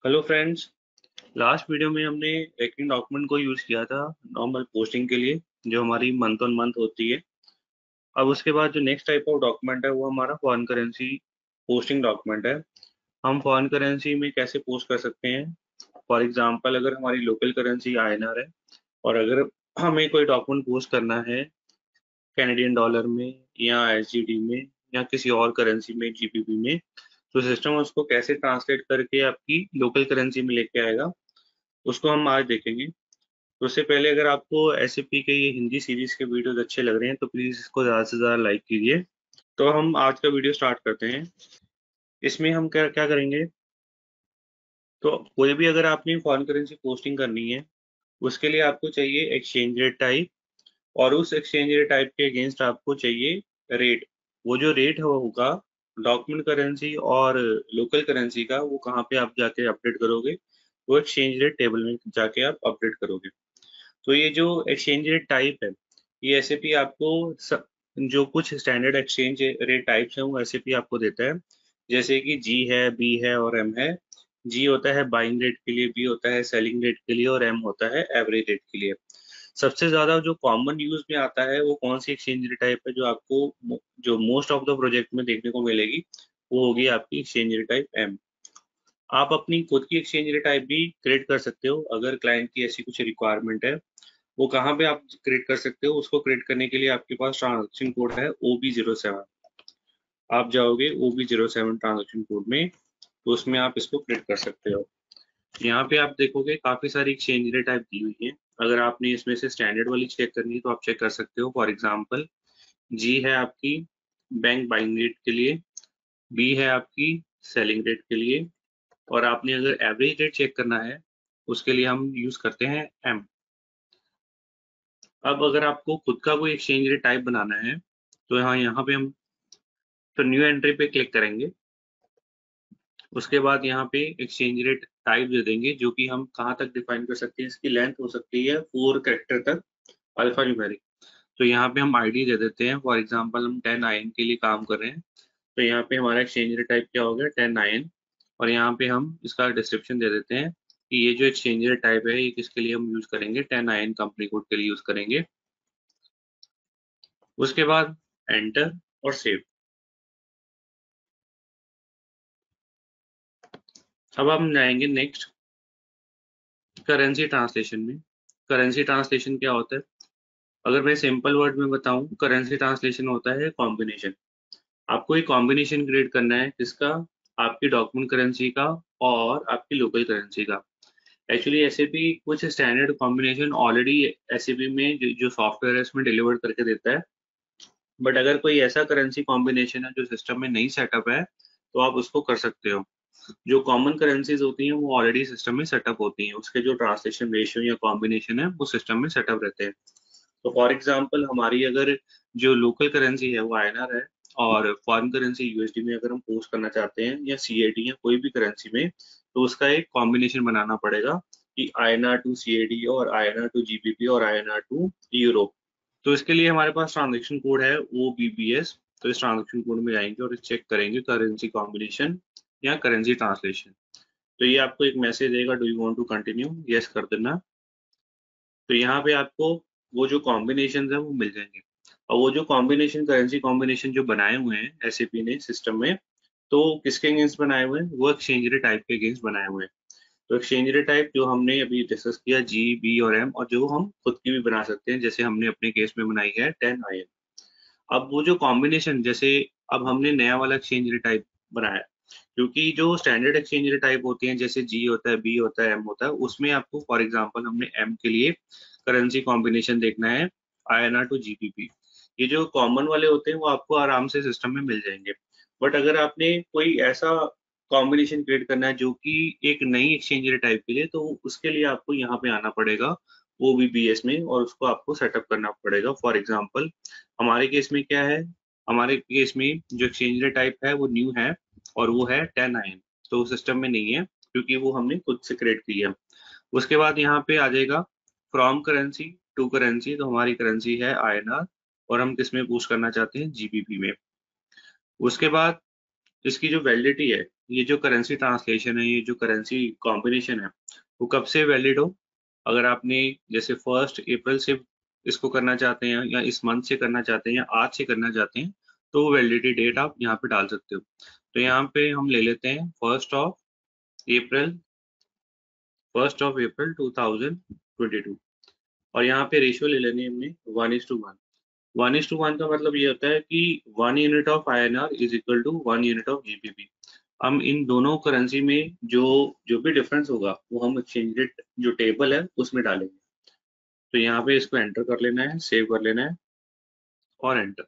Hello friends. Last video में हमने recurring document को यूज़ किया था नॉर्मल पोस्टिंग के लिए, जो हमारी मंथ ऑन मंथ होती है। अब उसके बाद जो नेक्स्ट टाइप ऑफ डॉक्यूमेंट है वो हमारा फॉरेन करेंसी पोस्टिंग डॉक्यूमेंट है। हम फॉरेन करेंसी में कैसे पोस्ट कर सकते हैं? फॉर एग्जांपल, अगर हमारी लोकल करेंसी आईएनआर है और अगर हमें कोई डॉक्यूमेंट पोस्ट करना है कैनेडियन डॉलर में या एसजीडी में या किसी और करेंसी में, जीबीपी में, तो सिस्टम उसको कैसे ट्रांसलेट करके आपकी लोकल करेंसी में लेके आएगा, उसको हम आज देखेंगे। तो उससे पहले अगर आपको एसएपी के ये हिंदी सीरीज के वीडियोस अच्छे लग रहे हैं तो प्लीज इसको ज्यादा से ज्यादा लाइक कीजिए। तो हम आज का वीडियो स्टार्ट करते हैं। इसमें हम क्या क्या करेंगे? तो कोई भी अगर आपने फॉरेन करेंसी पोस्टिंग करनी है, उसके लिए आपको चाहिए एक्सचेंज रेट टाइप, और उस एक्सचेंज रेट टाइप के अगेंस्ट आपको चाहिए रेट। वो जो रेट होगा डॉक्यूमेंट करेंसी और लोकल करेंसी का, वो कहाँ पे आप जाके अपडेट करोगे? वो एक्सचेंज रेट टेबल में जाके आप अपडेट करोगे। तो ये जो एक्सचेंज रेट टाइप है, ये एसएपी आपको जो कुछ स्टैंडर्ड एक्सचेंज रेट टाइप्स हैं वो एसएपी आपको देता है। जैसे कि जी है, बी है और एम है। जी होता है बाइंग रेट के लिए, बी होता है सेलिंग रेट के लिए और एम होता है एवरेज रेट के लिए। सबसे ज्यादा जो कॉमन यूज में आता है वो कौन सी एक्सचेंज रेट टाइप है जो आपको जो मोस्ट ऑफ द प्रोजेक्ट में देखने को मिलेगी, वो होगी आपकी एक्सचेंज रेट टाइप एम। आप अपनी खुद की एक्सचेंज रेट टाइप भी क्रिएट कर सकते हो अगर क्लाइंट की ऐसी कुछ रिक्वायरमेंट है। वो कहाँ पे आप क्रिएट कर सकते हो? उसको क्रिएट करने के लिए आपके पास ट्रांजेक्शन कोड है OB07। आप जाओगे OB07 ट्रांजेक्शन कोड में, तो उसमें आप इसको क्रिएट कर सकते हो। यहाँ पे आप देखोगे काफी सारी एक्सचेंज रेट टाइप दी हुई है। अगर आपने इसमें से स्टैंडर्ड वाली चेक करनी है तो आप चेक कर सकते हो। फॉर एग्जाम्पल, जी है आपकी बैंक बाइंग रेट के लिए, बी है आपकी सेलिंग रेट के लिए, और आपने अगर एवरेज रेट चेक करना है उसके लिए हम यूज करते हैं एम। अब अगर आपको खुद का कोई एक्सचेंज रेट टाइप बनाना है तो यहाँ पे हम तो न्यू एंट्री पे क्लिक करेंगे। उसके बाद यहाँ पे एक्सचेंज रेट टाइप दे देंगे, जो कि हम कहाँ तक डिफाइन कर सकते हैं। इसकी लेंथ हो सकती है 4 कैरेक्टर तक, अल्फा न्यूमेरिक। तो यहाँ पे हम आईडी दे देते हैं। फॉर एग्जांपल, हम 10 IN के लिए काम कर रहे हैं, तो यहाँ पे हमारा एक्सचेंज रेट टाइप क्या हो गया? 10 IN। और यहाँ पे हम इसका डिस्क्रिप्शन दे देते हैं कि ये जो एक्सचेंज रेट टाइप है ये किसके लिए हम यूज करेंगे? 10 IN कंपनी कोड के लिए यूज करेंगे। उसके बाद एंटर और सेव। अब हम जाएंगे नेक्स्ट करेंसी ट्रांसलेशन में। करेंसी ट्रांसलेशन क्या होता है? अगर मैं सिंपल वर्ड में बताऊं, करेंसी ट्रांसलेशन होता है कॉम्बिनेशन। आपको एक कॉम्बिनेशन क्रिएट करना है किसका? आपकी डॉक्यूमेंट करेंसी का और आपकी लोकल करेंसी का। एक्चुअली एसएपी कुछ स्टैंडर्ड कॉम्बिनेशन ऑलरेडी एसएपी में जो सॉफ्टवेयर है उसमें डिलीवर करके देता है। बट अगर कोई ऐसा करेंसी कॉम्बिनेशन है जो सिस्टम में नहीं सेटअप है, तो आप उसको कर सकते हो। जो कॉमन करेंसीज होती हैं वो ऑलरेडी सिस्टम में सेटअप होती हैं, उसके जो ट्रांसलेशन रेशियो या कॉम्बिनेशन है वो सिस्टम में सेटअप रहते हैं। तो फॉर एग्जांपल, हमारी अगर जो लोकल करेंसी है वो आईएनआर है, और फॉरेन करेंसी यूएसडी में अगर हम पोस्ट करना चाहते हैं या सीएडी या कोई भी करेंसी में, तो उसका एक कॉम्बिनेशन बनाना पड़ेगा कि आईएनआर टू सीएडी और आईएनआर टू जीबीपी और आईएनआर टू यूरो। तो इसके लिए हमारे पास ट्रांजेक्शन कोड है OBBS। तो इस ट्रांजेक्शन कोड में जाएंगे और चेक करेंगे करेंसी कॉम्बिनेशन या करेंसी ट्रांसलेशन। तो ये आपको एक मैसेज देगा, do you want to continue? Yes कर देना। तो यहाँ पे आपको वो जो कॉम्बिनेशन है वो मिल जाएंगे। और वो जो कॉम्बिनेशन, करेंसी कॉम्बिनेशन जो बनाए हुए हैं एसएपी ने सिस्टम में, तो किसके अगेंस्ट बनाए हुए हैं? वो एक्सचेंज रेट टाइप के अगेंस्ट बनाए हुए हैं। तो एक्सचेंज रेट टाइप जो हमने अभी डिस्कस किया, जी, बी और एम, और जो हम खुद की भी बना सकते हैं, जैसे हमने अपने केस में बनाई है 10 IN। अब वो जो कॉम्बिनेशन, जैसे अब हमने नया वाला एक्सचेंज रेट टाइप बनाया, क्योंकि जो स्टैंडर्ड एक्सचेंज रेट टाइप होते हैं जैसे जी होता है, बी होता है, एम होता है, उसमें आपको फॉर एग्जांपल हमने एम के लिए करेंसी कॉम्बिनेशन देखना है आईएनआर टू जीबीपी। ये जो कॉमन वाले होते हैं वो आपको आराम से सिस्टम में मिल जाएंगे। बट अगर आपने कोई ऐसा कॉम्बिनेशन क्रिएट करना है जो कि एक नई एक्सचेंज रेट टाइप के लिए, तो उसके लिए आपको यहाँ पे आना पड़ेगा OBBS में, और उसको आपको सेटअप करना पड़ेगा। फॉर एग्जाम्पल, हमारे केस में क्या है? हमारे केस में जो एक्सचेंज रेट टाइप है वो न्यू है, और वो है 10 IN। तो सिस्टम में नहीं है क्योंकि वो हमने खुद से क्रिएट किया। उसके बाद यहाँ पे आ जाएगा फ्रॉम करेंसी टू करेंसी। तो हमारी करेंसी है आईएनआर और हम किस में पोस्ट करना चाहते हैं? जीबीपी में। उसके बाद इसकी जो वैलिडिटी है ये जो करेंसी ट्रांसलेशन है, ये जो करेंसी कॉम्बिनेशन है, वो कब से वैलिड हो? अगर आपने जैसे 1 अप्रैल से इसको करना चाहते हैं या इस मंथ से करना चाहते हैं या आज से करना चाहते हैं, तो वो वैलिडिटी डेट आप यहाँ पे डाल सकते हो। तो यहाँ पे हम ले लेते हैं 1 ऑफ अप्रैल 2022 और यहाँ पे रेशियो ले लेनी है हमने 1:1। 1:1 का मतलब ये होता है कि 1 unit of INR is equal to 1 unit of GBP। हम इन दोनों करेंसी में जो जो भी डिफरेंस होगा वो हम एक्सचेंज रेट जो टेबल है उसमें डालेंगे। तो यहाँ पे इसको एंटर कर लेना है, सेव कर लेना है और एंटर।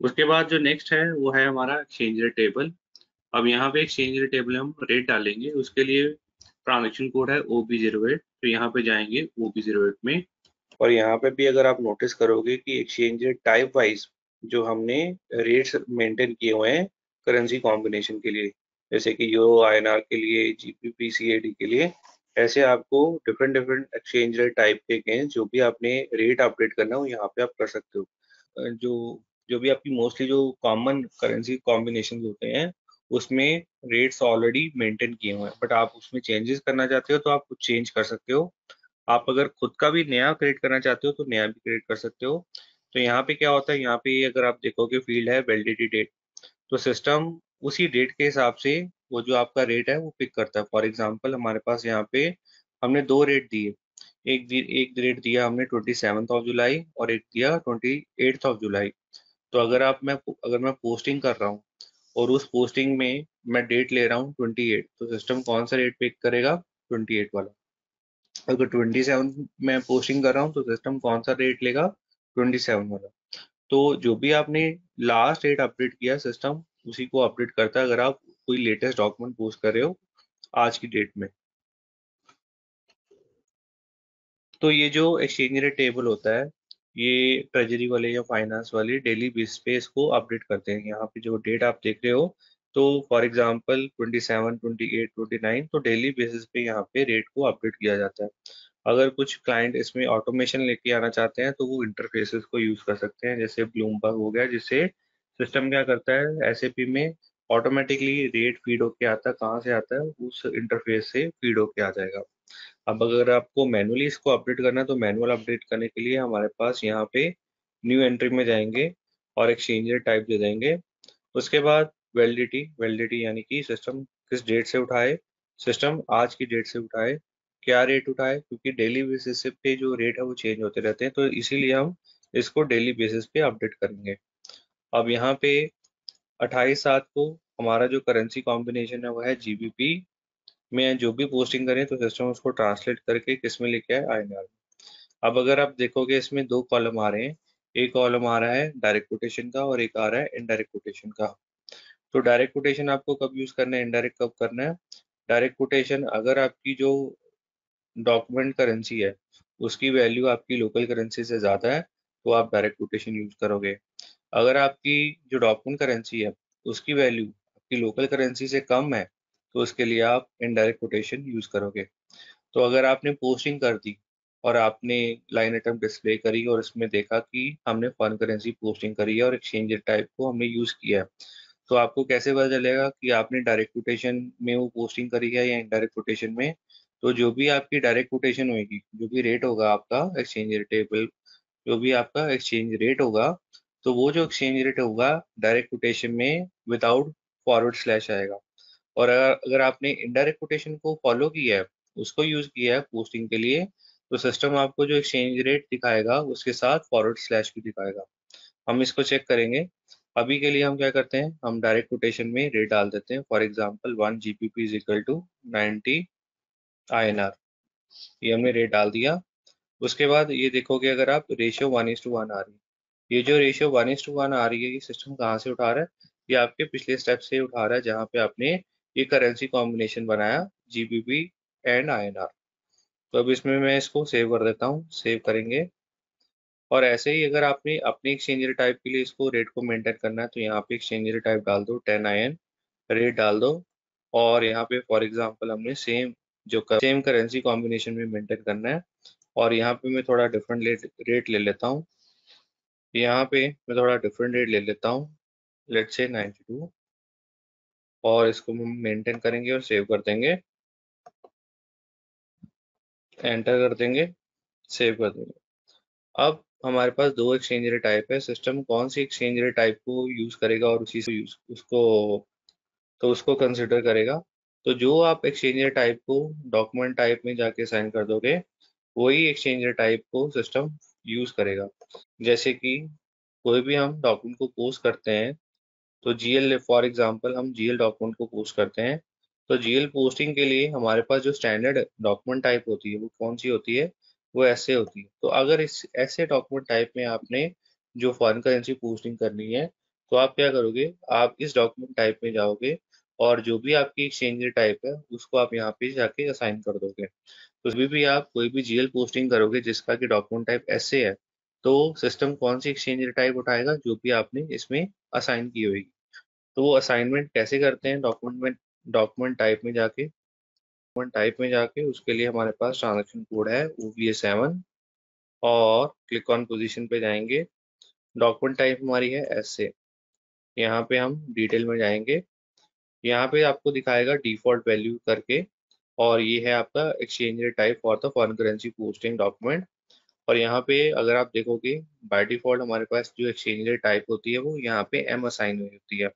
उसके बाद जो नेक्स्ट है वो है हमारा एक्सचेंज रेट टेबल। अब यहाँ पे एक्सचेंज रेट टेबल में हम रेट डालेंगे, उसके लिए ट्रांजेक्शन कोड है OB08। तो यहाँ पे जाएंगे OB08 में और यहाँ पे भी अगर आप नोटिस करोगे कि एक्सचेंज रेट टाइप वाइज जो हमने रेट्स मेंटेन किए हुए हैं करेंसी कॉम्बिनेशन के लिए, जैसे कि यूरो INR के लिए, GBP CAD के लिए, ऐसे आपको different different exchange rate type के अगेंस्ट जो भी आपने रेट अपडेट करना हो यहाँ पे आप कर सकते हो। जो जो भी आपकी मोस्टली जो कॉमन करेंसी कॉम्बिनेशन होते हैं उसमें रेट्स ऑलरेडी मेंटेन किए हुए हैं, बट आप उसमें चेंजेस करना चाहते हो तो आप कुछ चेंज कर सकते हो। आप अगर खुद का भी नया क्रिएट करना चाहते हो तो नया भी क्रिएट कर सकते हो। तो यहाँ पे क्या होता है, यहाँ पे अगर आप देखोगे फील्ड है वैलिडिटी डेट, तो सिस्टम उसी डेट के हिसाब से वो जो आपका रेट है वो पिक करता है। फॉर एग्जांपल हमारे पास यहाँ पे हमने दो रेट दिए, एक रेट दिया हमने 27 जुलाई और एक दिया 28 जुलाई। तो अगर मैं पोस्टिंग कर रहा हूँ और उस पोस्टिंग में मैं डेट ले रहा हूँ 28, तो सिस्टम कौन सा रेट पिक करेगा? 28 वाला। अगर 27 में पोस्टिंग कर रहा हूँ तो सिस्टम कौन सा रेट लेगा? 27 वाला। तो जो भी आपने लास्ट डेट अपडेट किया सिस्टम उसी को अपडेट करता है अगर आप कोई लेटेस्ट डॉक्यूमेंट पोस्ट कर रहे हो आज की डेट में। तो ये जो एक्सचेंज रेट टेबल होता है ये ट्रेजरी वाले या फाइनेंस वाले डेली बेसिस पे इसको अपडेट करते हैं। यहाँ पे जो डेट आप देख रहे हो, तो फॉर एग्जांपल 27, 28, 29, तो डेली बेसिस पे यहाँ पे रेट को अपडेट किया जाता है। अगर कुछ क्लाइंट इसमें ऑटोमेशन लेके आना चाहते हैं तो वो इंटरफेसेस को यूज कर सकते हैं, जैसे ब्लूमबर्ग हो गया, जिससे सिस्टम क्या करता है SAP में ऑटोमेटिकली रेट फीड होके आता है। कहाँ से आता है? उस इंटरफेस से फीड होके आ जाएगा। अब अगर आपको मैनुअली इसको अपडेट करना है तो मैनुअल अपडेट करने के लिए हमारे पास यहाँ पे न्यू एंट्री में जाएंगे और एक्सचेंज रेट टाइप दे देंगे। उसके बाद वैलिडिटी यानी कि सिस्टम किस डेट से उठाए, सिस्टम आज की डेट से उठाए, क्या रेट उठाए, क्योंकि डेली बेसिस पे जो रेट है वो चेंज होते रहते हैं, तो इसीलिए हम इसको डेली बेसिस पे अपडेट करेंगे। अब यहाँ पे 28/7 को हमारा जो करेंसी कॉम्बिनेशन है वो है GBP में। जो भी पोस्टिंग करें तो सिस्टम उसको ट्रांसलेट करके किस में लेके आए? INR में। अब अगर आप देखोगे इसमें दो कॉलम आ रहे हैं, एक कॉलम आ रहा है डायरेक्ट कोटेशन का और एक आ रहा है इनडायरेक्ट कोटेशन का। तो डायरेक्ट कोटेशन आपको कब यूज करना है, इनडायरेक्ट कब करना है? डायरेक्ट कोटेशन अगर आपकी जो डॉक्यूमेंट करेंसी है उसकी वैल्यू आपकी लोकल करेंसी से ज़्यादा है तो आप डायरेक्ट कोटेशन यूज करोगे। अगर आपकी जो डॉक्यूमेंट करेंसी है उसकी वैल्यू आपकी लोकल करेंसी से कम है तो उसके लिए आप इनडायरेक्ट कोटेशन यूज करोगे। तो अगर आपने पोस्टिंग कर दी और आपने लाइन आइटम डिस्प्ले करी और इसमें देखा कि हमने फॉरेन करेंसी पोस्टिंग करी है और एक्सचेंज टाइप को हमने यूज किया है, तो आपको कैसे पता चलेगा कि आपने डायरेक्ट कोटेशन में वो पोस्टिंग करी है या इनडायरेक्ट कोटेशन में? तो जो भी आपकी डायरेक्ट कोटेशन होगी, जो भी रेट होगा आपका एक्सचेंज रेट टेबल, जो भी आपका एक्सचेंज रेट होगा, तो वो जो एक्सचेंज रेट होगा डायरेक्ट कोटेशन में विदाउट फॉरवर्ड स्लैश आएगा। और अगर आपने इनडायरेक्ट कोटेशन को फॉलो किया है, उसको यूज किया है पोस्टिंग के लिए, तो सिस्टम आपको जो एक्सचेंज रेट दिखाएगा उसके साथ फॉरवर्ड स्लैश भी दिखाएगा। हम इसको चेक करेंगे। अभी के लिए हम क्या करते हैं, हम डायरेक्ट कोटेशन में रेट डाल देते हैं। For example 1 GBP is equal to 90 INR, ये हमने रेट डाल दिया। उसके बाद ये देखोगे अगर आप रेशियो 1:1 आ रही है, ये जो रेशियो 1:1 आ रही है ये सिस्टम कहाँ से उठा रहा है? ये आपके पिछले स्टेप से उठा रहा है जहाँ पे आपने ये करेंसी कॉम्बिनेशन बनाया GBP एंड INR। तो अब इसमें मैं इसको सेव कर देता हूँ, सेव करेंगे। और ऐसे ही अगर आपने अपनी एक्सचेंज रेट टाइप के लिए इसको रेट को मेंटेन करना है तो यहाँ पे एक्सचेंज रेट टाइप डाल दो 10 IN, रेट डाल दो। और यहाँ पे फॉर एग्जांपल हमने सेम करेंसी कॉम्बिनेशन में मेंटेन करना है और यहाँ पे मैं थोड़ा डिफरेंट रेट ले लेता हूँ। यहाँ पे मैं थोड़ा डिफरेंट रेट ले लेता हूँ, लेट्स से 92। और इसको हम मेंटेन करेंगे और सेव कर देंगे, एंटर कर देंगे, सेव कर देंगे। अब हमारे पास दो एक्सचेंज रेट टाइप है, सिस्टम कौन सी एक्सचेंज रेट टाइप को यूज करेगा और उसी से यूज उसको तो उसको कंसिडर करेगा। तो जो आप एक्सचेंज रेट टाइप को डॉक्यूमेंट टाइप में जाके साइन कर दोगे, वही एक्सचेंज रेट टाइप को सिस्टम यूज करेगा। जैसे कि कोई भी हम डॉक्यूमेंट को पोस्ट करते हैं, तो जीएल फॉर एग्जांपल हम जीएल डॉक्यूमेंट को पोस्ट करते हैं, तो जीएल पोस्टिंग के लिए हमारे पास जो स्टैंडर्ड डॉक्यूमेंट टाइप होती है वो कौन सी होती है, वो ऐसे होती है। तो अगर इस ऐसे डॉक्यूमेंट टाइप में आपने जो फॉरेन करेंसी पोस्टिंग करनी है, तो आप क्या करोगे, आप इस डॉक्यूमेंट टाइप में जाओगे और जो भी आपकी एक्सचेंज टाइप है उसको आप यहाँ पे जाके असाइन कर दोगे। तो भी आप कोई भी जीएल पोस्टिंग करोगे जिसका कि डॉक्यूमेंट टाइप ऐसे है, तो सिस्टम कौन सी एक्सचेंज टाइप उठाएगा, जो भी आपने इसमें असाइन की होगी। तो वो असाइनमेंट कैसे करते हैं, डॉक्यूमेंट टाइप में जाके उसके लिए हमारे पास ट्रांजैक्शन कोड है OVA7, और क्लिक ऑन पोजीशन पे जाएंगे। डॉक्यूमेंट टाइप हमारी है ऐसे, यहाँ पे हम डिटेल में जाएंगे, यहाँ पे आपको दिखाएगा डिफॉल्ट वैल्यू करके, और ये है आपका exchange rate type for the foreign currency posting document. और यहाँ पे अगर आप देखोगे, बाय डिफॉल्ट हमारे पास जो एक्सचेंज रेट टाइप होती है वो यहाँ पे एम असाइन हुई होती है।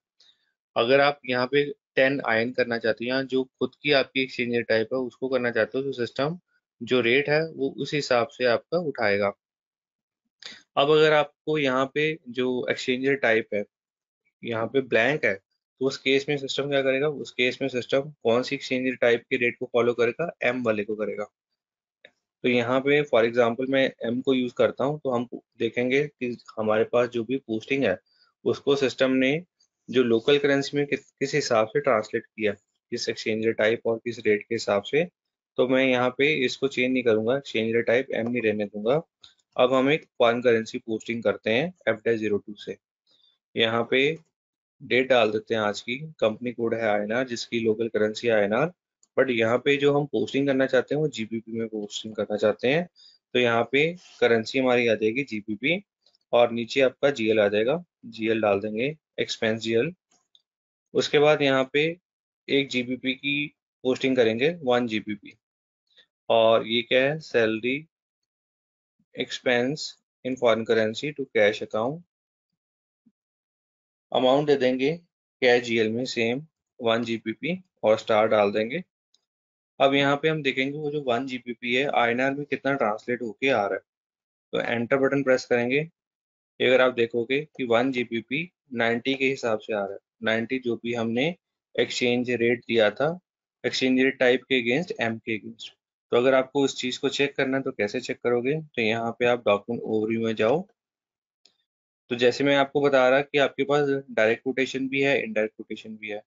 अगर आप यहाँ पे 10 आयन करना चाहते हो या जो खुद की आपकी एक्सचेंज रेट टाइप है उसको करना चाहते हो, तो सिस्टम जो रेट है वो उस हिसाब से आपका उठाएगा। अब अगर आपको यहाँ पे जो एक्सचेंज रेट टाइप है यहाँ पे ब्लैंक है, तो उस केस में सिस्टम क्या करेगा, उस केस में सिस्टम कौन सी एक्सचेंज रेट टाइप के रेट को फॉलो करेगा, एम वाले को करेगा। तो यहाँ पे फॉर एग्जांपल मैं एम को यूज करता हूँ, तो हम देखेंगे कि हमारे पास जो भी पोस्टिंग है उसको सिस्टम ने जो लोकल करेंसी में किस हिसाब से ट्रांसलेट किया, किस एक्सचेंज रेट टाइप और किस रेट के हिसाब से। तो मैं यहाँ पे इसको चेंज नहीं करूंगा, एक्सचेंज रेट टाइप एम नहीं रहने दूंगा। अब हम एक फॉरेन करेंसी पोस्टिंग करते हैं F-02 से। यहाँ पे डेट डाल देते हैं आज की, कंपनी कोड है INR, जिसकी लोकल करेंसी है INR। बट यहाँ पे जो हम पोस्टिंग करना चाहते हैं वो जीबीपी में पोस्टिंग करना चाहते हैं। तो यहाँ पे करेंसी हमारी आ जाएगी जीबीपी, और नीचे आपका जीएल आ जाएगा, जीएल डाल देंगे, एक्सपेंस जीएल। उसके बाद यहाँ पे 1 जीबीपी की पोस्टिंग करेंगे, 1 जीबीपी। और ये क्या है, salary expense in foreign currency to cash account, amount दे देंगे कैश जीएल में सेम 1 जीबीपी, और स्टार डाल देंगे। अब यहाँ पे हम देखेंगे वो जो 1 जीबीपी है आईएनआर में कितना ट्रांसलेट होके आ रहा है। तो एंटर बटन प्रेस करेंगे, ये अगर आप देखोगे कि 1 जीबीपी 90 के हिसाब से आ रहा है, 90 जो भी हमने एक्सचेंज रेट दिया था, एक्सचेंज रेट टाइप के अगेंस्ट एम के अगेंस्ट। तो अगर आपको इस चीज़ को चेक करना है तो कैसे चेक करोगे, तो यहाँ पे आप डॉक्यूमेंट ओवरव्यू में जाओ। तो जैसे मैं आपको बता रहा कि आपके पास डायरेक्ट कोटेशन भी है, इनडायरेक्ट कोटेशन भी है।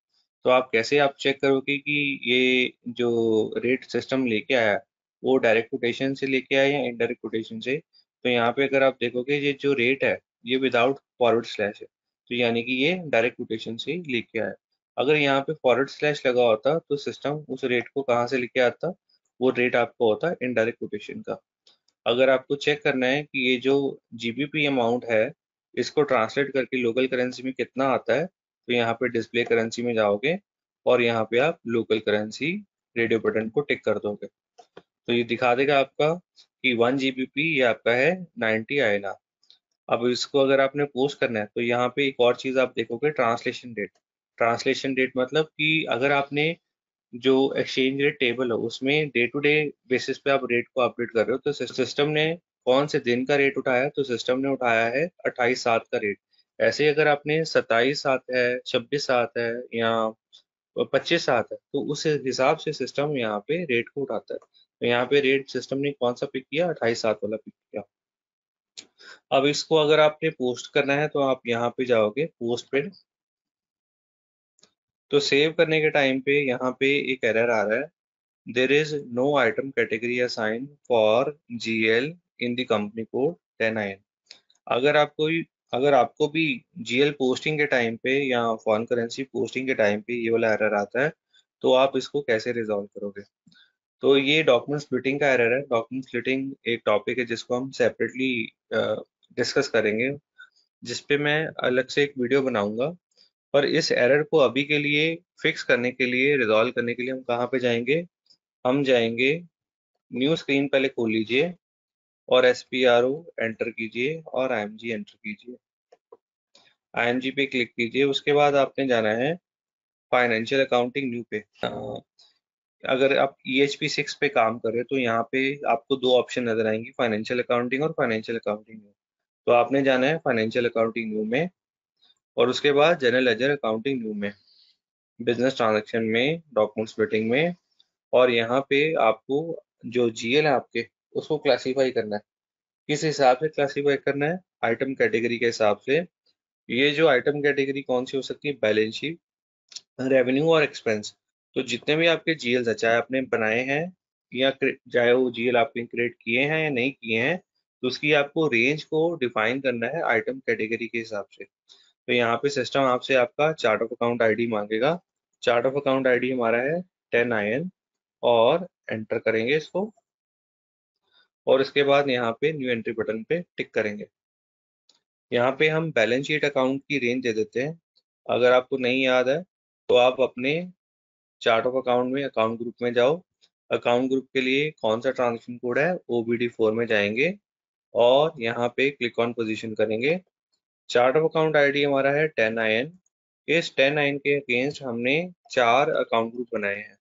तो आप कैसे आप चेक करोगे कि ये जो रेट सिस्टम लेके आया वो डायरेक्ट कोटेशन से लेके आया या इनडायरेक्ट कोटेशन से। तो यहाँ पे अगर आप देखोगे ये जो रेट है ये विदाउट फॉरवर्ड स्लैश है, तो यानी कि ये डायरेक्ट कोटेशन से ही लेके आया। अगर यहाँ पे फॉरवर्ड स्लैश लगा होता तो सिस्टम उस रेट को कहाँ से लेके आता, वो रेट आपको होता है इनडायरेक्ट कोटेशन का। अगर आपको चेक करना है कि ये जो जीबीपी अमाउंट है इसको ट्रांसलेट करके लोकल करेंसी में कितना आता है, तो यहाँ पे डिस्प्ले करेंसी में जाओगे और यहाँ पे आप लोकल करेंसी रेडियो बटन को टिक कर दोगे, तो ये दिखा देगा आपका कि 1 जीबीपी ये आपका है 90 INR। अब इसको अगर आपने पोस्ट करना है तो यहाँ पे एक और चीज आप देखोगे, ट्रांसलेशन डेट। ट्रांसलेशन डेट मतलब कि अगर आपने जो एक्सचेंज रेट टेबल है उसमें डे टू डे बेसिस पे आप रेट को अपडेट कर रहे हो, तो सिस्टम ने कौन से दिन का रेट उठाया, तो सिस्टम ने उठाया है 28/7 का रेट। ऐसे ही अगर आपने 27/7 है, 26/7 है, या 25/7 है, तो उस हिसाब से सिस्टम यहाँ पे रेट को उठाता है। तो यहाँ पे रेट सिस्टम ने कौन सा पिक किया, 28/7 वाला पिक किया। अब इसको अगर आपने पोस्ट करना है तो आप यहाँ पे जाओगे पोस्ट पे, तो सेव करने के टाइम पे यहाँ पे एक एरर आ रहा है, there is no item category assigned for GL in the company code 10IN। अगर आपको भी GL पोस्टिंग के टाइम पे या फॉरेन करेंसी पोस्टिंग के टाइम पे ये वाला एरर आता है, तो आप इसको कैसे रिजॉल्व करोगे। तो ये डॉक्यूमेंट स्प्लिटिंग का एरर है। डॉक्यूमेंट स्प्लिटिंग एक टॉपिक है जिसको हम सेपरेटली डिस्कस करेंगे, जिसपे मैं अलग से एक वीडियो बनाऊंगा। और इस एरर को अभी के लिए फिक्स करने के लिए, रिजॉल्व करने के लिए हम कहाँ पे जाएंगे? हम जाएंगे, न्यू स्क्रीन पहले खोल लीजिए और SPRO एंटर कीजिए और IMG एंटर कीजिए। IMG पे क्लिक कीजिए, उसके बाद आपने जाना है फाइनेंशियल अकाउंटिंग न्यू पे। अगर आप EHP 6 पे काम कर रहे हो तो यहाँ पे आपको दो ऑप्शन नजर आएंगी, फाइनेंशियल अकाउंटिंग और फाइनेंशियल अकाउंटिंग न्यू। तो आपने जाना है फाइनेंशियल अकाउंटिंग न्यू में, और उसके बाद जनरल लेजर अकाउंटिंग न्यू में, बिजनेस ट्रांजैक्शन में, डॉक्यूमेंट स्प्लिटिंग में। और यहाँ पे आपको जो GL है आपके, उसको क्लासीफाई करना है। किस हिसाब से क्लासीफाई करना है? आइटम कैटेगरी के हिसाब से। ये जो आइटम कैटेगरी कौन सी हो सकती है? बैलेंस शीट, रेवेन्यू और एक्सपेंस। तो जितने भी आपके GLs है, चाहे आपने बनाए हैं या चाहे वो GL आपने क्रिएट किए हैं या नहीं किए हैं, तो उसकी आपको रेंज को डिफाइन करना है आइटम कैटेगरी के हिसाब से। तो यहाँ पे सिस्टम आपसे आपका चार्ट ऑफ अकाउंट ID मांगेगा। चार्ट ऑफ अकाउंट ID हमारा है 10IN, और एंटर करेंगे इसको, और इसके बाद यहाँ पे न्यू एंट्री बटन पे टिक करेंगे। यहाँ पे हम बैलेंस शीट अकाउंट की रेंज दे देते हैं। अगर आपको नहीं याद है तो आप अपने चार्ट ऑफ अकाउंट में अकाउंट ग्रुप में जाओ। अकाउंट ग्रुप के लिए कौन सा ट्रांजेक्शन कोड है? OBD4 में जाएंगे और यहाँ पे क्लिक ऑन पोजीशन करेंगे। चार्ट ऑफ अकाउंट ID हमारा है 10IN। इस 10IN के अगेंस्ट हमने 4 अकाउंट ग्रुप बनाए हैं।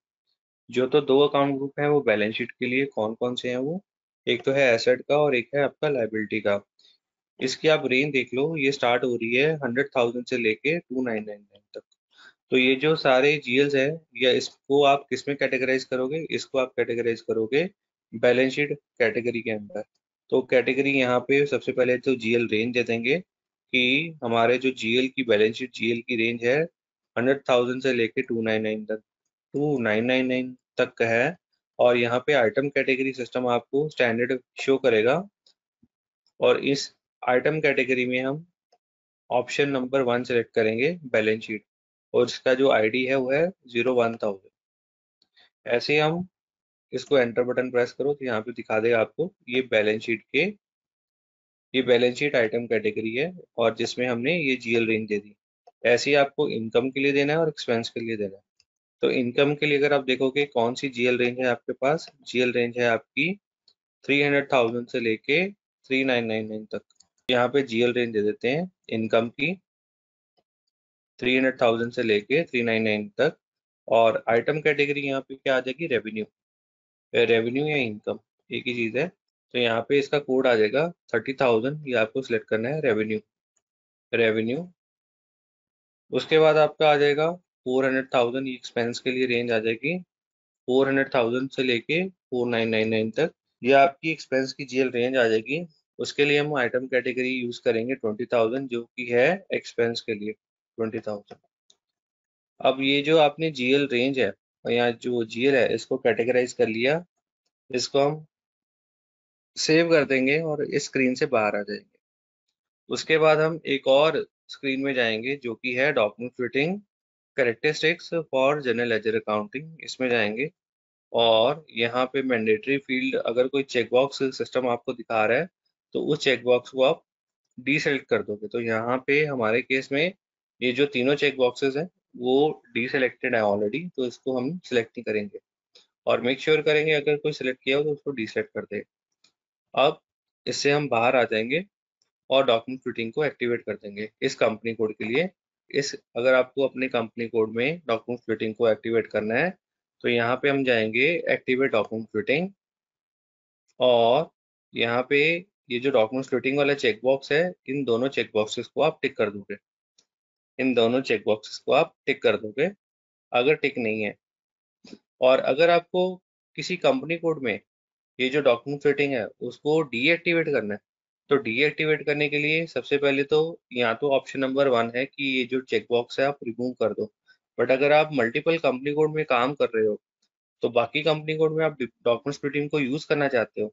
जो तो 2 अकाउंट ग्रुप हैं वो बैलेंस शीट के लिए कौन कौन से हैं वो, एक तो है एसेट का और एक है आपका लायबिलिटी का। इसकी आप रेंज देख लो, ये स्टार्ट हो रही है 100,000 से लेके 2999 तक। तो ये जो सारे GLs है, या इसको आप किस में कैटेगराइज करोगे? इसको आप कैटेगराइज करोगे बैलेंस शीट कैटेगरी के अंदर। तो कैटेगरी यहाँ पे सबसे पहले तो GL रेंज दे देंगे कि हमारे जो GL की बैलेंस शीट GL की रेंज है 100,000 से लेके 299 तक, 2999 तक का है। और यहाँ पे आइटम कैटेगरी सिस्टम आपको स्टैंडर्ड शो करेगा, और इस आइटम कैटेगरी में हम ऑप्शन नंबर 1 सेलेक्ट करेंगे, बैलेंस शीट, और इसका जो ID है वो है 01,000। ऐसे ही हम इसको एंटर बटन प्रेस करो तो यहाँ पे दिखा देगा आपको ये बैलेंस शीट आइटम कैटेगरी है, और जिसमें हमने ये GL रेंज दे दी। ऐसे ही आपको इनकम के लिए देना है और एक्सपेंस के लिए देना है। तो इनकम के लिए अगर आप देखोगे कौन सी GL रेंज है आपके पास, GL रेंज है आपकी 300,000 से लेके 3999 तक। यहाँ पे GL रेंज दे देते हैं इनकम की 300,000 से लेके 399 तक। और आइटम कैटेगरी यहाँ पे क्या आ जाएगी? रेवेन्यू। रेवेन्यू या इनकम एक ही चीज है। तो यहाँ पे इसका कोड आ जाएगा 30,000, ये आपको सिलेक्ट करना है रेवेन्यू। रेवेन्यू, उसके बाद आपका आ जाएगा 400,000, ये एक्सपेंस के लिए रेंज आ जाएगी 400,000 से लेके 4999 तक। ये आपकी एक्सपेंस की GL रेंज आ जाएगी। उसके लिए हम आइटम कैटेगरी यूज करेंगे 20,000, जो कि है एक्सपेंस के लिए 20,000। अब ये जो आपने GL रेंज है और यहाँ जो GL है, इसको कैटेगराइज कर लिया। इसको हम सेव कर देंगे और इस स्क्रीन से बाहर आ जाएंगे। उसके बाद हम एक और स्क्रीन में जाएंगे जो कि है document fitting characteristics for general ledger accounting, इसमें जाएंगे। और यहाँ पे मैंडेटरी फील्ड, अगर कोई चेकबॉक्स सिस्टम आपको दिखा रहा है तो उस चेकबॉक्स को आप डीसेलेक्ट कर दोगे। तो यहाँ पे हमारे केस में ये जो तीनों चेक बॉक्सेस हैं वो डीसेलेक्टेड है ऑलरेडी, तो इसको हम सिलेक्ट नहीं करेंगे, और मेक श्योर करेंगे अगर कोई सिलेक्ट किया हो तो उसको डीसेलेक्ट कर दे। अब इससे हम बाहर आ जाएंगे और डॉक्यूमेंट फिटिंग को एक्टिवेट कर देंगे इस कंपनी कोड के लिए। इस अगर आपको अपने कंपनी कोड में डॉक्यूमेंट फिटिंग को एक्टिवेट करना है तो यहाँ पे हम जाएंगे एक्टिवेट डॉक्यूमेंट फिटिंग, और यहाँ पे ये जो डॉक्यूमेंट फिटिंग वाला चेकबॉक्स है, इन दोनों चेकबॉक्सेस को आप टिक कर दोगे। इन दोनों चेकबॉक्सेस को आप टिक कर दोगे अगर टिक नहीं है। और अगर आपको किसी कंपनी कोड में ये जो डॉक्यूमेंट फिटिंग है उसको डीएक्टिवेट करना है, तो डीएक्टिवेट करने के लिए सबसे पहले तो यहाँ तो ऑप्शन नंबर 1 है कि ये जो चेकबॉक्स है आप रिमूव कर दो। बट अगर आप मल्टीपल कंपनी कोड में काम कर रहे हो तो बाकी कंपनी कोड में आप डॉक्यूमेंट स्प्लिटिंग को यूज करना चाहते हो,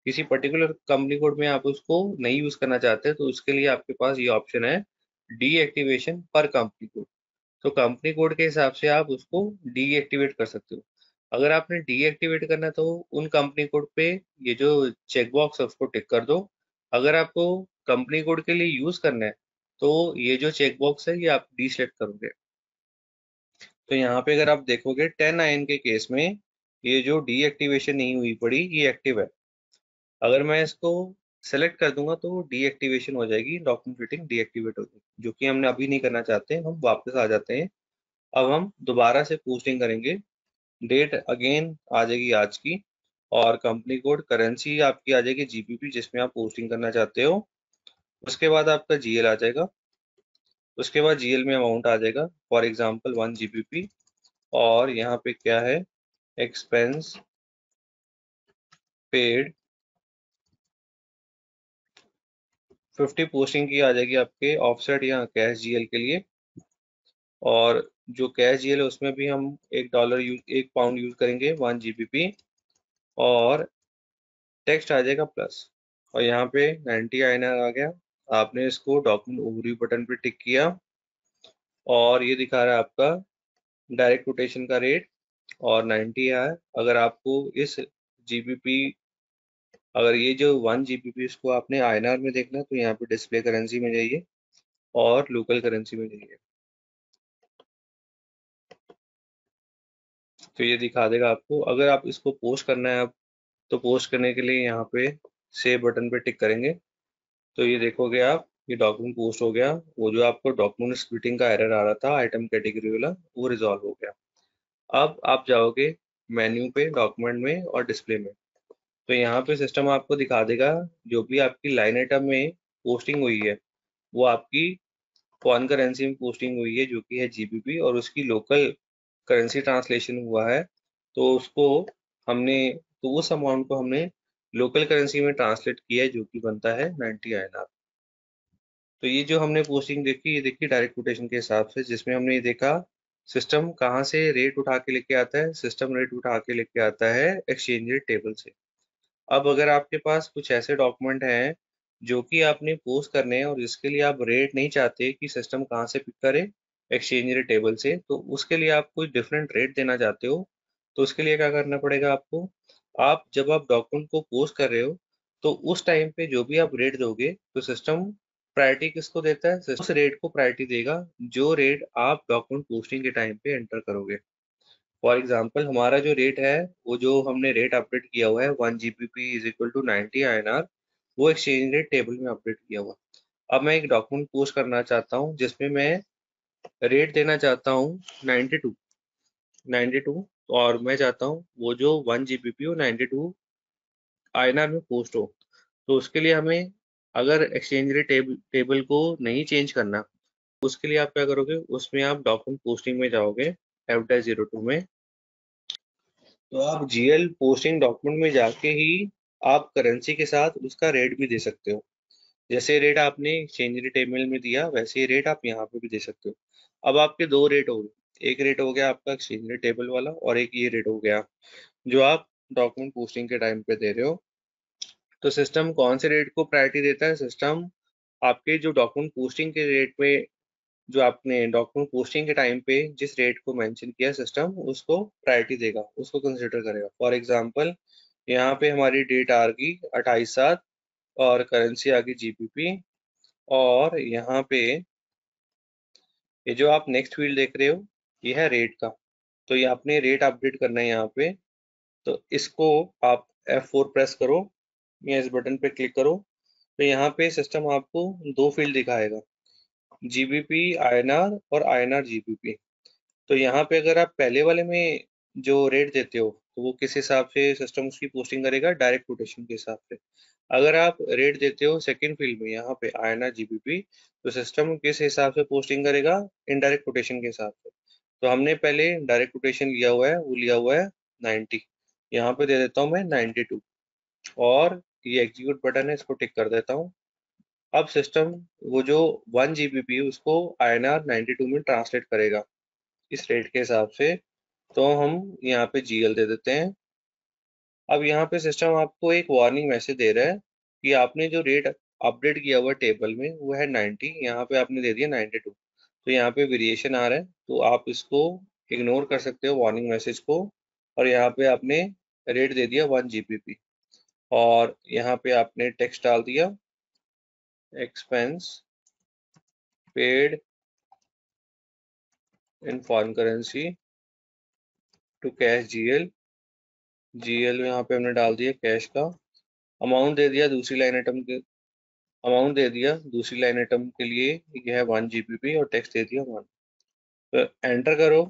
किसी पर्टिकुलर कंपनी कोड में आप उसको नहीं यूज करना चाहते, तो उसके लिए आपके पास ये ऑप्शन है डीएक्टिवेशन पर कंपनी कोड। तो कंपनी कोड के हिसाब से आप उसको डीएक्टिवेट कर सकते हो। अगर आपने डीएक्टिवेट करना है तो उन कंपनी कोड पे ये जो चेकबॉक्स है उसको टिक कर दो। अगर आपको कंपनी कोड के लिए यूज करना है तो ये जो चेक बॉक्स है ये आप डीसेलेक्ट करोगे। तो यहाँ पे अगर आप देखोगे 10 आयन के केस में ये जो डीएक्टिवेशन नहीं हुई पड़ी ये एक्टिव है। अगर मैं इसको सेलेक्ट कर दूंगा तो डीएक्टिवेशन हो जाएगी, डॉक्यूमेंट फिटिंग डीएक्टिवेट हो जाएगी, जो कि हमने अभी नहीं करना चाहते। हम वापस आ जाते हैं। अब हम दोबारा से पोस्टिंग करेंगे। डेट अगेन आ जाएगी आज की, और कंपनी कोड, करेंसी आपकी आ जाएगी जीबीपी जिसमें आप पोस्टिंग करना चाहते हो। उसके बाद आपका जीएल आ जाएगा। उसके बाद जीएल में अमाउंट आ जाएगा, फॉर एग्जांपल 1 GBP। और यहाँ पे क्या है, एक्सपेंस पेड 50 पोस्टिंग की आ जाएगी आपके ऑफसेट या कैश जीएल के लिए। और जो कैश जीएल है उसमें भी हम $1 यूज करेंगे 1 GBP। और टेक्स्ट आ जाएगा प्लस। और यहाँ पे 90 आईएनआर आ गया। आपने इसको डॉक्यूमेंट ओवरव्यू बटन पे टिक किया और ये दिखा रहा है आपका डायरेक्ट कोटेशन का रेट और 90 है। अगर आपको इस जीबीपी, अगर ये जो 1 GBP इसको आपने आईएनआर में देखना है तो यहाँ पे डिस्प्ले करेंसी में जाइए और लोकल करेंसी में जाइए, तो ये दिखा देगा आपको। अगर आप इसको पोस्ट करना है आप, तो पोस्ट करने के लिए यहाँ पे सेव बटन पे टिक करेंगे। तो ये देखोगे आप, ये डॉक्यूमेंट पोस्ट हो गया। वो जो आपको डॉक्यूमेंट स्प्लिटिंग का एरर आ रहा था आइटम कैटेगरी वाला, वो रिजॉल्व हो गया। अब आप जाओगे मेन्यू पे, डॉक्यूमेंट में और डिस्प्ले में। तो यहाँ पे सिस्टम आपको दिखा देगा जो भी आपकी लाइन आइटम में पोस्टिंग हुई है वो आपकी फॉरेन करेंसी में पोस्टिंग हुई है, जो कि है जीबीपी, और उसकी लोकल करेंसी ट्रांसलेशन हुआ है। तो उसको हमने, तो उस अमाउंट को हमने लोकल करेंसी में ट्रांसलेट किया है, जो कि बनता है 90 आईएनआर। तो ये जो हमने पोस्टिंग देखी, ये देखी डायरेक्ट कोटेशन के हिसाब से, जिसमें हमने ये देखा सिस्टम कहाँ से रेट उठा के लेके आता है। सिस्टम रेट उठा के लेके आता है एक्सचेंज रेट टेबल से। अब अगर आपके पास कुछ ऐसे डॉक्यूमेंट हैं जो कि आपने पोस्ट करने हैं और जिसके लिए आप रेट नहीं चाहते कि सिस्टम कहाँ से पिक करे एक्सचेंज रेट टेबल से, तो उसके लिए आप कोई डिफरेंट रेट देना चाहते हो, तो उसके लिए क्या करना पड़ेगा आपको। आप जब आप डॉक्यूमेंट को पोस्ट कर रहे हो तो उस टाइम पे जो भी आप रेट दोगे तो सिस्टम प्रायोरिटी किसको देता है, उस रेट को प्रायोरिटी देगा जो रेट आप डॉक्यूमेंट पोस्टिंग के टाइम पे एंटर करोगे। फॉर एग्जाम्पल हमारा जो रेट है, वो जो हमने रेट अपडेट किया हुआ है 1 GBP is equal to 90 INR, वो एक्सचेंज रेट टेबल में अपडेट किया हुआ। अब मैं एक डॉक्यूमेंट पोस्ट करना चाहता हूँ जिसमें मैं रेट देना चाहता हूँ 92 और मैं चाहता हूँ वो जो 1 GBP हो 92 आईएनआर में पोस्ट हो। तो उसके लिए हमें, अगर एक्सचेंज रेट टेबल को नहीं चेंज करना, उसके लिए आप क्या करोगे, उसमें आप डॉक्यूमेंट पोस्टिंग में जाओगे F-02 में। तो आप जीएल पोस्टिंग डॉक्यूमेंट में जाके ही आप करेंसी के साथ उसका रेट भी दे सकते हो। जैसे रेट आपने एक्सचेंज रेट टेबल में दिया वैसे ही रेट आप यहाँ पे भी दे सकते हो। अब आपके दो रेट हो गए, एक रेट हो गया आपका एक्सचेंज रेट टेबल वाला और एक ये रेट हो गया जो आप डॉक्यूमेंट पोस्टिंग के टाइम पे दे रहे हो। तो सिस्टम कौन से रेट को प्रायोरिटी देता है, सिस्टम आपके जो डॉक्यूमेंट पोस्टिंग के रेट में, जो आपने डॉक्यूमेंट पोस्टिंग के टाइम पे जिस रेट को मेंशन किया, सिस्टम उसको प्रायोरिटी देगा, उसको कंसिडर करेगा। फॉर एग्जांपल यहाँ पे हमारी डेट आ गई 28/7 और करेंसी आ गई जीबीपी। और यहाँ पे ये जो आप नेक्स्ट फील्ड देख रहे हो ये है रेट का। तो ये आपने रेट अपडेट करना है यहाँ पे। तो इसको आप F4 प्रेस करो या इस बटन पे क्लिक करो। तो यहाँ पे सिस्टम आपको दो फील्ड दिखाएगा, जीबीपी आईएनआर और आईएनआर जीबीपी। तो यहाँ पे अगर आप पहले वाले में जो रेट देते हो तो वो किस हिसाब से सिस्टम उसकी पोस्टिंग करेगा, डायरेक्ट कोटेशन के हिसाब से। अगर आप रेट देते हो सेकंड फील्ड में यहाँ पे आईएनआर जीबीपी, तो सिस्टम किस हिसाब से पोस्टिंग करेगा, इनडायरेक्ट कोटेशन के हिसाब से। तो हमने पहले डायरेक्ट कोटेशन लिया हुआ है, वो लिया हुआ है 90। यहाँ पे दे देता हूँ मैं 92 और ये एग्जीक्यूट बटन है, इसको टिक कर देता हूँ। अब सिस्टम वो जो 1 GBP उसको आईएनआर 92 में ट्रांसलेट करेगा इस रेट के हिसाब से। तो हम यहाँ पे जीएल दे देते हैं। अब यहाँ पे सिस्टम आपको एक वार्निंग मैसेज दे रहा है कि आपने जो रेट अपडेट किया हुआ टेबल में वो है 90, यहाँ पे आपने दे दिया 92। तो यहाँ पे वेरिएशन आ रहा है, तो आप इसको इग्नोर कर सकते हो वार्निंग मैसेज को। और यहाँ पे आपने रेट दे दिया 1 GBP और यहाँ पे आपने टेक्स्ट डाल दिया expense paid in foreign currency to cash GL. GL में यहाँ पे हमने डाल दिया कैश का अमाउंट, दे दिया दूसरी लाइन आइटम के अमाउंट दे दिया दूसरी लाइन आइटम के लिए यह है 1 GBP और टेक्स्ट दे दिया 1। तो एंटर करो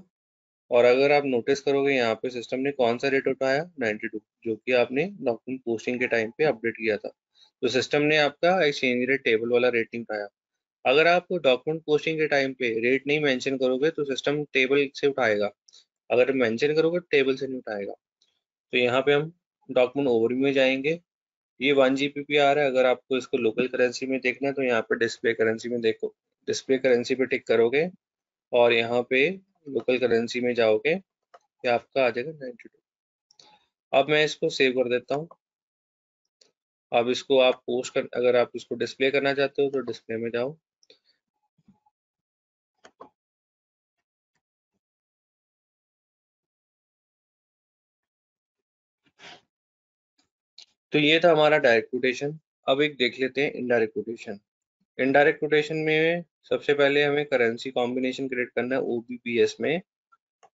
और अगर आप नोटिस करोगे यहाँ पे सिस्टम ने कौन सा रेट उठाया 92, जो कि आपने डॉक्यूमेंट पोस्टिंग के टाइम पे अपडेट किया था। तो सिस्टम ने आपका एक्सचेंज रेट टेबल वाला रेट नहीं उठाया। अगर आप डॉक्यूमेंट पोस्टिंग के टाइम पे रेट नहीं मेंशन करोगे तो सिस्टम टेबल से उठाएगा, अगर मेंशन करोगे टेबल से नहीं उठाएगा। तो यहाँ पे हम डॉक्यूमेंट ओवरव्यू में जाएंगे। ये 1 GBP आ रहा है। अगर आपको इसको लोकल करेंसी में देखना है तो यहाँ पे डिस्प्ले करेंसी में देखो, डिस्प्ले करेंसी पे टिक करोगे और यहाँ पे लोकल करेंसी में जाओगे, ये आपका आ जाएगा 92। अब मैं इसको सेव कर देता हूँ। अब इसको आप पोस्ट कर, अगर आप इसको डिस्प्ले करना चाहते हो तो डिस्प्ले में जाओ। तो ये था हमारा डायरेक्ट कोटेशन। अब एक देख लेते हैं इनडायरेक्ट कोटेशन। इनडायरेक्ट कोटेशन में सबसे पहले हमें करेंसी कॉम्बिनेशन क्रिएट करना है OBPS में।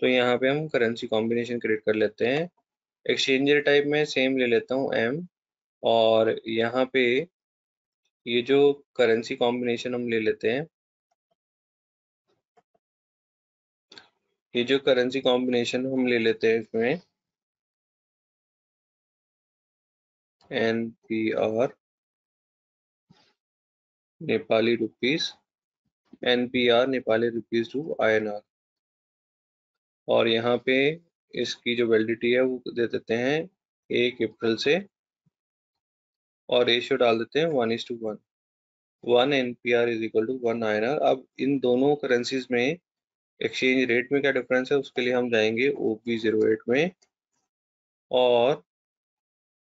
तो यहाँ पे हम करेंसी कॉम्बिनेशन क्रिएट कर लेते हैं। एक्सचेंजर टाइप में सेम ले लेता हूँ M, और यहाँ पे ये जो करेंसी कॉम्बिनेशन हम ले लेते हैं, ये जो करेंसी कॉम्बिनेशन हम ले लेते हैं इसमें NPR Nepali rupees, NPR Nepali rupees to INR, और यहाँ पे इसकी जो वैलिडिटी है वो दे देते हैं 1 अप्रैल से, और रेशियो डाल देते हैं 1:1। 1 NPR is equal to 1 INR। अब इन दोनों करेंसीज में एक्सचेंज रेट में क्या डिफरेंस है उसके लिए हम जाएंगे OB08 में, और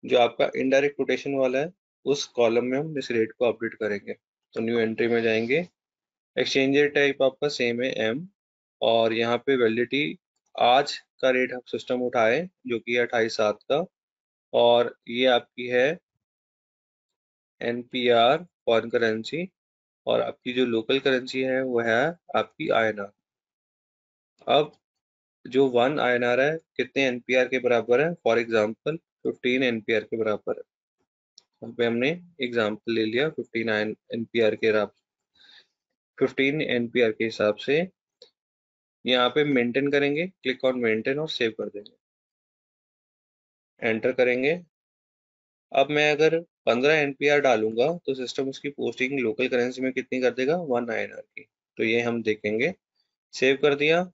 जो आपका इनडायरेक्ट कोटेशन वाला है उस कॉलम में हम इस रेट को अपडेट करेंगे। तो न्यू एंट्री में जाएंगे। एक्सचेंज टाइप आपका सेम है M, और यहाँ पे वैलिडिटी आज का रेट हम सिस्टम उठाए जो कि 28/7 का, और ये आपकी है NPR फॉरेन करेंसी, और आपकी जो लोकल करेंसी है वो है आपकी INR। अब जो 1 INR है कितने NPR के बराबर है, फॉर एग्जाम्पल 15 NPR के बराबर है। यहाँ पे हमने एग्जाम्पल ले लिया 15 NPR के 15 NPR के हिसाब से। यहाँ पे मेंटेन करेंगे, क्लिक ऑन मेंटेन और सेव कर देंगे, एंटर करेंगे। अब मैं अगर 15 NPR डालूंगा तो सिस्टम उसकी पोस्टिंग लोकल करेंसी में कितनी कर देगा, 1 INR की। तो ये हम देखेंगे। सेव कर दिया,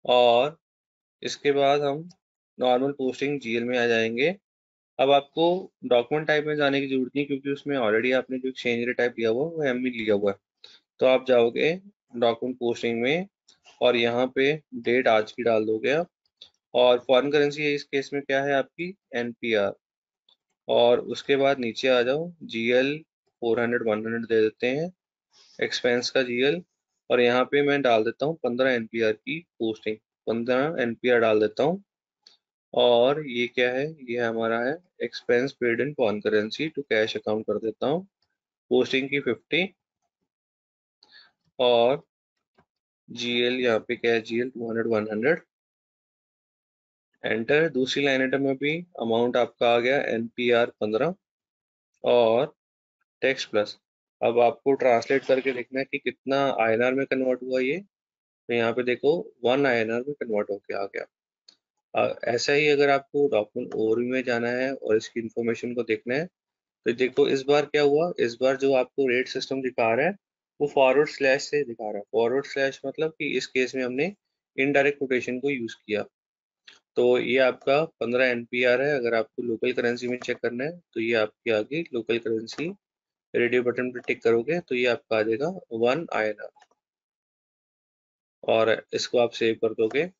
और इसके बाद हम नॉर्मल पोस्टिंग GL में आ जाएंगे। अब आपको डॉक्यूमेंट टाइप में जाने की जरूरत नहीं, क्योंकि उसमें ऑलरेडी आपने जो एक्सचेंज रेट टाइप लिया हुआ वो MB लिया हुआ है। तो आप जाओगे डॉक्यूमेंट पोस्टिंग में और यहाँ पे डेट आज की डाल दोगे आप, और फॉरेन करेंसी इस केस में क्या है आपकी NPR, और उसके बाद नीचे आ जाओ GL 400 100 दे देते हैं, एक्सपेंस का GL, और यहाँ पे मैं डाल देता हूँ 15 NPR की पोस्टिंग, 15 NPR डाल देता हूँ। और ये क्या है, ये हमारा है expense paid in foreign currency to cash account कर देता हूँ, पोस्टिंग की 50, और GL यहाँ पे क्या है GL 200 100, एंटर। दूसरी लाइन आइटम में भी अमाउंट आपका आ गया NPR 15 और टेक्स्ट प्लस। अब आपको ट्रांसलेट करके देखना है कि कितना INR में कन्वर्ट हुआ ये। तो यहाँ पे देखो 1 INR में कन्वर्ट होके आ गया। ऐसा ही अगर आपको डॉक्यूमेंट ओवरव्यू में जाना है और इसकी इंफॉर्मेशन को देखना है तो देखो इस बार क्या हुआ, इस बार जो आपको रेट सिस्टम दिखा रहा है वो फॉरवर्ड स्लैश से दिखा रहा है। फॉरवर्ड स्लैश मतलब कि इस केस में हमने इनडायरेक्ट कोटेशन को यूज किया। तो ये आपका 15 NPR है। अगर आपको लोकल करेंसी में चेक करना है तो ये आपकी आ गई लोकल करेंसी, रेडियो बटन पर टिक करोगे तो ये आपका आ जाएगा 1 INR, और इसको आप सेव कर दोगे।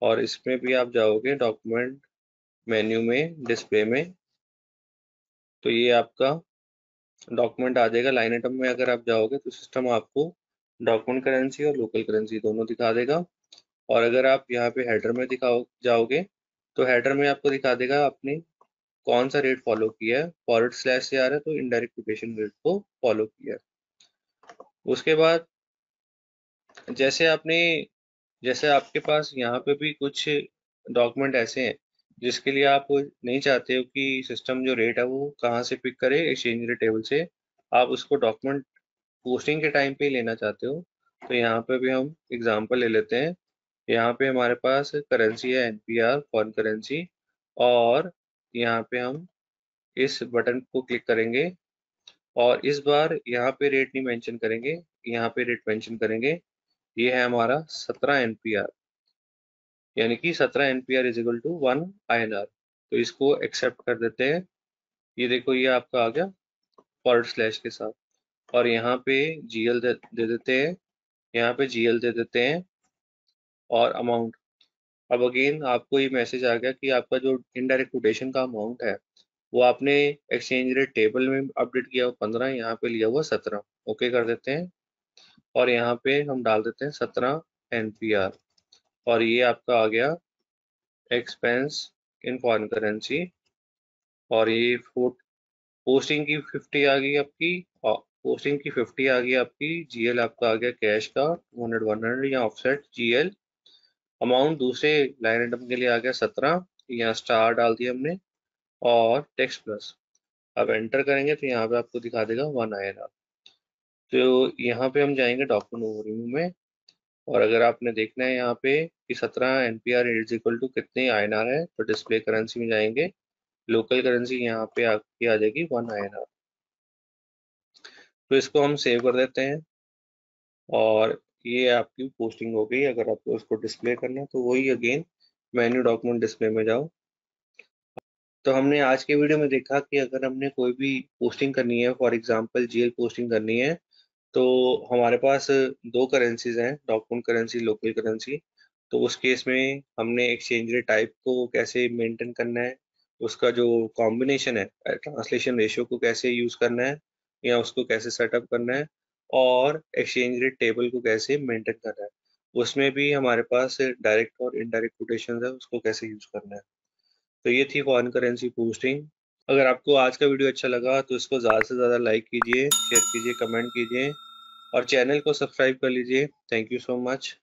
और इसमें भी आप जाओगे डॉक्यूमेंट मेन्यू में डिस्प्ले में, तो ये आपका डॉक्यूमेंट आ जाएगा। लाइन आइटम में अगर आप जाओगे तो सिस्टम आपको डॉक्यूमेंट करेंसी और लोकल करेंसी दोनों दिखा देगा। और अगर आप यहाँ पे हेडर में दिखाओ जाओगे तो हेडर में आपको दिखा देगा आपने कौन सा रेट फॉलो किया है। फॉरवर्ड स्लैश से आ रहा है तो इनडायरेक्ट कोटेशन रेट को फॉलो किया है। उसके बाद जैसे आपके पास यहाँ पे भी कुछ डॉक्यूमेंट ऐसे हैं जिसके लिए आप नहीं चाहते हो कि सिस्टम जो रेट है वो कहाँ से पिक करे, एक्सचेंज रेट टेबल से, आप उसको डॉक्यूमेंट पोस्टिंग के टाइम पे ही लेना चाहते हो। तो यहाँ पे भी हम एग्जांपल ले लेते हैं। यहाँ पे हमारे पास करेंसी है एनपीआर फॉरेन करेंसी, और यहाँ पे हम इस बटन को क्लिक करेंगे और इस बार यहाँ पे रेट नहीं मेंशन करेंगे, यहाँ पे रेट मेंशन करेंगे। ये है हमारा 17 एनपीआर, यानी कि 17 NPR is equal to 1 INR. तो इसको एक्सेप्ट कर देते हैं। ये देखो ये आपका आ गया फॉरवर्ड स्लैश के साथ, और यहाँ पे जीएल दे देते हैं, यहाँ पे जीएल दे देते हैं और अमाउंट। अब अगेन आपको ये मैसेज आ गया कि आपका जो इनडायरेक्ट कोटेशन का अमाउंट है वो आपने एक्सचेंज रेट टेबल में अपडेट किया हुआ 15, यहाँ पे लिया हुआ 17। ओके कर देते हैं और यहाँ पे हम डाल देते हैं 17 एनपीआर, और ये आपका आ गया एक्सपेंस इन फॉरेन करेंसी। और ये पोस्टिंग की 50 आ गई आपकी, पोस्टिंग की 50 आ गई आपकी। जीएल आपका आ गया कैश का 200 100 या ऑफसेट जीएल। अमाउंट दूसरे लाइन आइटम के लिए आ गया 17, यहाँ स्टार डाल दिया हमने, और टेक्स्ट प्लस। अब एंटर करेंगे तो यहाँ पे आपको दिखा देगा 1 आएगा। तो यहाँ पे हम जाएंगे डॉक्यूमेंट ओवरव्यू में, और अगर आपने देखना है यहाँ पे कि 17 एनपीआर इज इक्वल टू कितने आईएनआर है, तो डिस्प्ले करेंसी में जाएंगे, लोकल करेंसी यहाँ पे आपकी आ जाएगी 1 आईएनआर। तो इसको हम सेव कर देते हैं, और ये आपकी पोस्टिंग हो गई। अगर आपको इसको डिस्प्ले करना है तो वही अगेन मेन्यू डॉक्यूमेंट डिस्प्ले में जाओ। तो हमने आज के वीडियो में देखा कि अगर हमने कोई भी पोस्टिंग करनी है, फॉर एग्जांपल जीएल पोस्टिंग करनी है, तो हमारे पास दो करेंसीज हैं, डॉक्यूमेंट करेंसी, लोकल करेंसी। तो उस केस में हमने एक्सचेंज रेट टाइप को कैसे मेंटेन करना है, उसका जो कॉम्बिनेशन है, ट्रांसलेशन रेशियो को कैसे यूज करना है या उसको कैसे सेटअप करना है, और एक्सचेंज रेट टेबल को कैसे मेंटेन करना है, उसमें भी हमारे पास डायरेक्ट और इनडायरेक्ट कोटेशन है, उसको कैसे यूज करना है। तो ये थी फॉरेन करेंसी पोस्टिंग। अगर आपको आज का वीडियो अच्छा लगा तो इसको ज़्यादा से ज़्यादा लाइक कीजिए, शेयर कीजिए, कमेंट कीजिए, और चैनल को सब्सक्राइब कर लीजिए। Thank you so much.